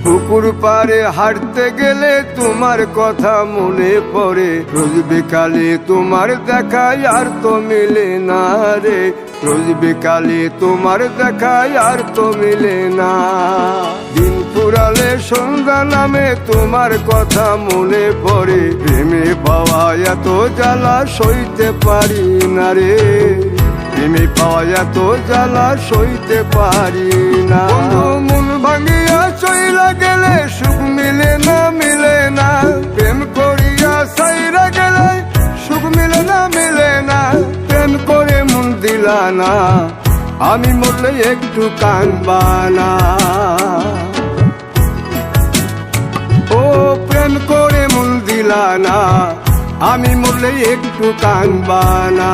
পুকুর পাড়ে হাঁটতে গেলে তোমার কথা মনে পড়ে, রোজ বিকালে তোমার দেখায় আর তো মিলে না রে, রোজ বিকালে তোমার দেখায় আর তো মিলে না। দিন ফুরালে সন্ধ্যা নামে তোমার কথা মনে পড়ে, প্রেমে পাওয়া এত জ্বালা সইতে পারি না রে, প্রেমে পাওয়া এত জ্বালা সইতে পারি না। মন ভাঙিয়া চইলা গেলে সুখ মিলে না, মিলে না, প্রেম করিয়া সাইরা গেলে সুখ মিলে না, মিলে না, প্রেম করে মন দিলা না, আমি মরলে একটু কাঁদবা না। ও প্রেম করে মন দিলা না, আমি মরলে একটু কাঁদবা না।